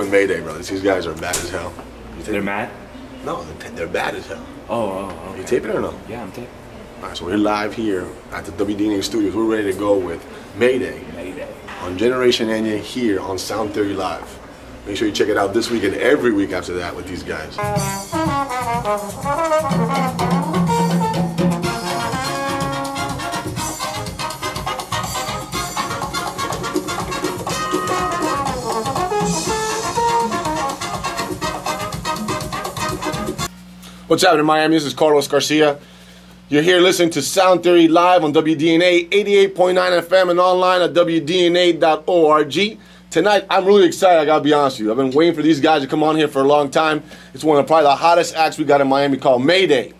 with Mayday, brother. These guys are bad as hell. They're mad? No, they're bad as hell. Oh, okay. You taping or no? Yeah, I'm taping. All right, so we're live here at the WDNA studios. We're ready to go with Mayday. Mayday. On Generation Enya here on Sound Theory Live. Make sure you check it out this week and every week after that with these guys. What's happening, Miami? This is Carlos Garcia. You're here listening to Sound Theory Live on WDNA 88.9 FM and online at WDNA.org. Tonight, I'm really excited, I gotta be honest with you. I've been waiting for these guys to come on here for a long time. It's one of probably the hottest acts we got in Miami called Mayday.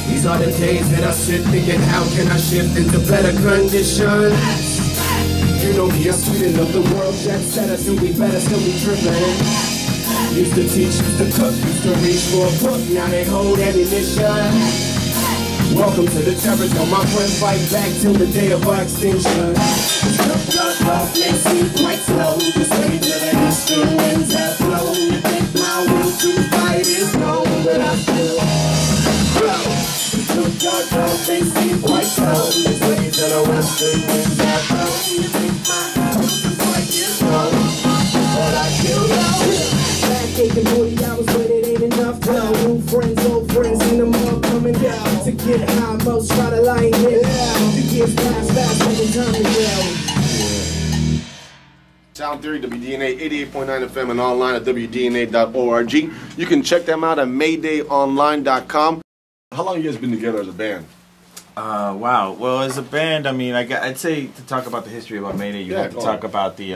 These are the days that I sit thinking, how can I shift into better conditions? You know me, I'm sweet enough, the world jet set us and we better still be tripping. Used to teach, used to cook, used to reach for a book, now they hold ammunition. Welcome to the terror, my friend fight back till the day of our extinction. Blood love may seem quite slow, just wait till the eastern winds have blown. You think my will to fight is known, but I still God love may seem quite slow, just wait till the western winds have blown. You think my will to fight is known, but I still know. Back 40 hours, but it ain't enough time. New friends, old friends, and them all coming down. To get high, most try to lie in here. To get fast, taking time to yell. Sound Theory, WDNA 88.9 FM and online at WDNA.org. You can check them out at MaydayOnline.com. How long have you guys been together as a band? Wow. Well, as a band, I mean, I'd say to talk about the history about Mayday, you have to talk about the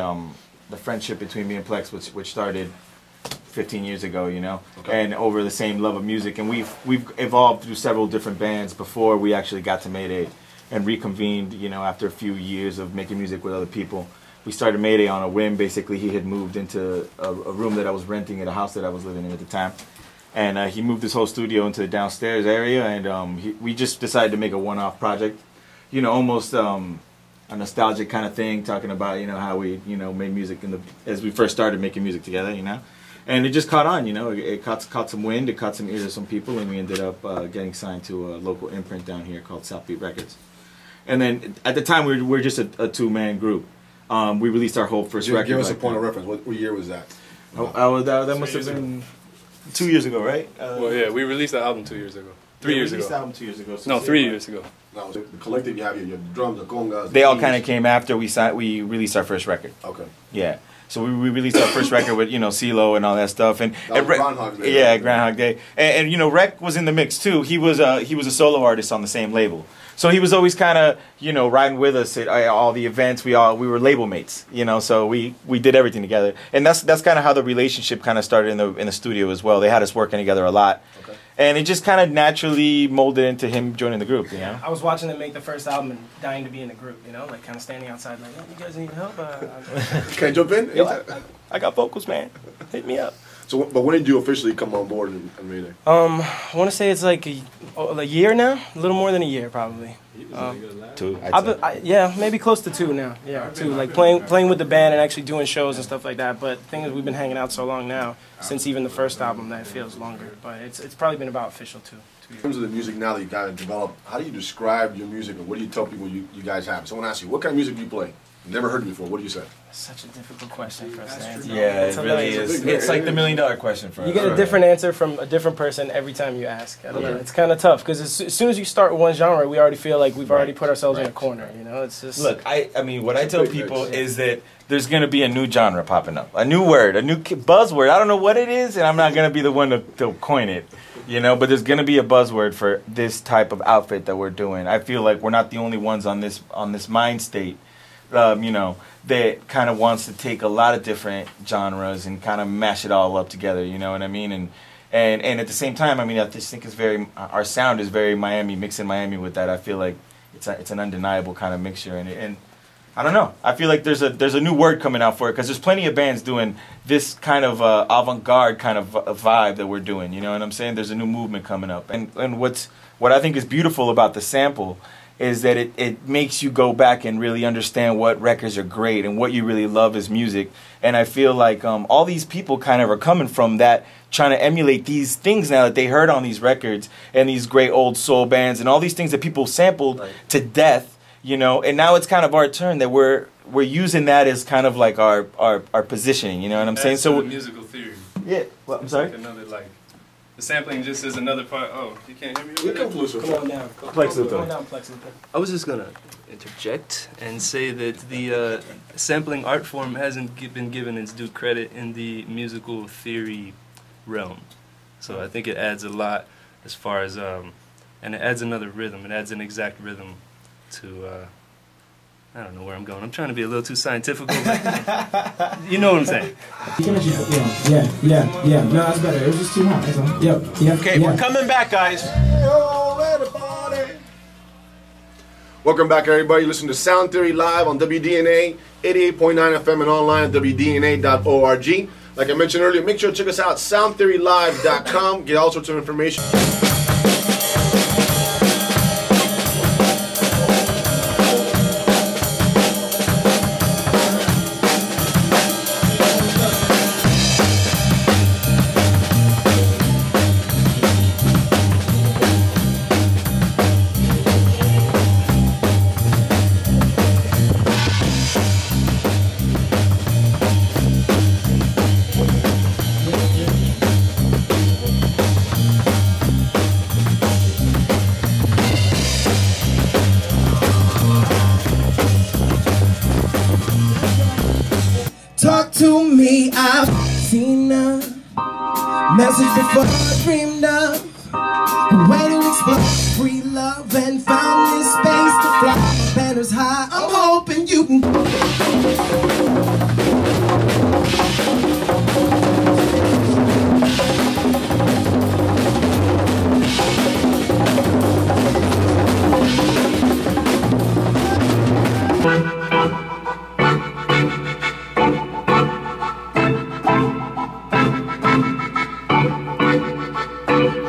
friendship between me and Plex, which started 15 years ago, you know, and over the same love of music. And we've evolved through several different bands before we actually got to Mayday and reconvened, you know, after a few years of making music with other people. We started Mayday on a whim. Basically, he had moved into a room that I was renting at a house that I was living in at the time. And he moved his whole studio into the downstairs area, and we just decided to make a one-off project. You know, almost a nostalgic kind of thing, talking about, you know, how we, you know, made music as we first started making music together, you know. And it just caught on, you know. It caught some wind, it caught some ears of some people, and we ended up getting signed to a local imprint down here called Southbeat Records. And then at the time, we were just a two-man group. We released our whole first record. Give us a point of reference. What year was that? That must have been 2 years ago, right? Well, yeah, we released the album 2 years ago. 3 years ago. We released the album 2 years ago. So no, 3 years ago. No, the collective, you have your drums, the congas. They all kind of came after we released our first record. Okay. Yeah. So we released our first record with, you know, CeeLo and all that stuff. And Groundhog Day. Yeah, Groundhog Day. And you know, Rec was in the mix too. He was a solo artist on the same label. So he was always kind of, you know, riding with us at all the events. We were label mates, you know. So we did everything together, and that's kind of how the relationship kind of started in the studio as well. They had us working together a lot, and it just kind of naturally molded into him joining the group. You know, I was watching them make the first album and dying to be in the group. You know, like kind of standing outside, like, oh, you guys need help? Can I jump in? Yo, I got vocals, man. Hit me up. So, but when did you officially come on board in Mayday? I want to say it's like a year now, a little more than a year probably. 2. Yeah, maybe close to 2 now. Yeah, 2. Like playing with the band and actually doing shows and stuff like that. But the thing is, we've been hanging out so long now, since even the first album, that it feels longer. But it's probably been about official 2 years. In terms of the music now that you got to develop, how do you describe your music, or what do you tell people you guys have? Someone asks you, what kind of music do you play? Never heard it before. What do you say? Such a difficult question for us to answer. Yeah, it really is. It's like the $1 million question for us. You get a different answer from a different person every time you ask. I don't know. It's kind of tough because as soon as you start one genre, we already feel like we've already put ourselves in a corner. You know, it's just. Look, I mean, what I tell people is that there's going to be a new genre popping up, a new word, a new buzzword. I don't know what it is, and I'm not going to be the one to coin it. You know, but there's going to be a buzzword for this type of outfit that we're doing. I feel like we're not the only ones on this mind state. You know, that kind of wants to take a lot of different genres and kind of mash it all up together, you know what I mean? And at the same time, I mean, I just think our sound is very Miami, mixing Miami with that. I feel like it's an undeniable kind of mixture, and I don't know. I feel like there's a new word coming out for it, because there's plenty of bands doing this kind of avant-garde kind of vibe that we're doing, you know what I'm saying? There's a new movement coming up, and what I think is beautiful about the sample is that it makes you go back and really understand what records are great and what you really love as music. And I feel like all these people kind of are coming from that, trying to emulate these things now that they heard on these records and these great old soul bands and all these things that people sampled to death, you know. And now it's kind of our turn that we're using that as kind of like our positioning, you know what I'm saying? So musical theory. Yeah. Well, I'm sorry. Like another the sampling just is another part. Oh, you can't hear me? Come on down. Plex Luthor. Come on down, Plex Luthor. I was just going to interject and say that the sampling art form hasn't been given its due credit in the musical theory realm. So I think it adds a lot as far as, and it adds another rhythm. It adds an exact rhythm to, I don't know where I'm going. I'm trying to be a little too scientific, but you know what I'm saying. Yeah. No, that's better. It was just too hot. That's all. Yep. Okay, we're coming back, guys. Welcome back, everybody. Listen to Sound Theory live on WDNA 88.9 FM and online at WDNA.org. Like I mentioned earlier, make sure to check us out, soundtheorylive.com. Get all sorts of information. Talk to me, I've seen a message before I dreamed of. A way to explore free love and found this space to fly. Banners high, I'm hoping you can.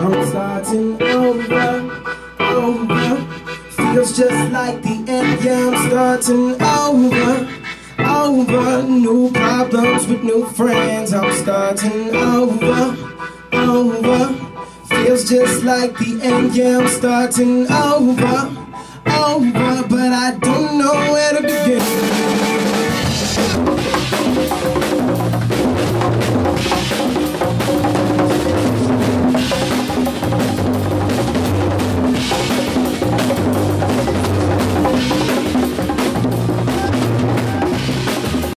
I'm starting over, feels just like the end, yeah, I'm starting over, new problems with new friends, I'm starting over, feels just like the end, yeah, I'm starting over, but I don't know where to begin.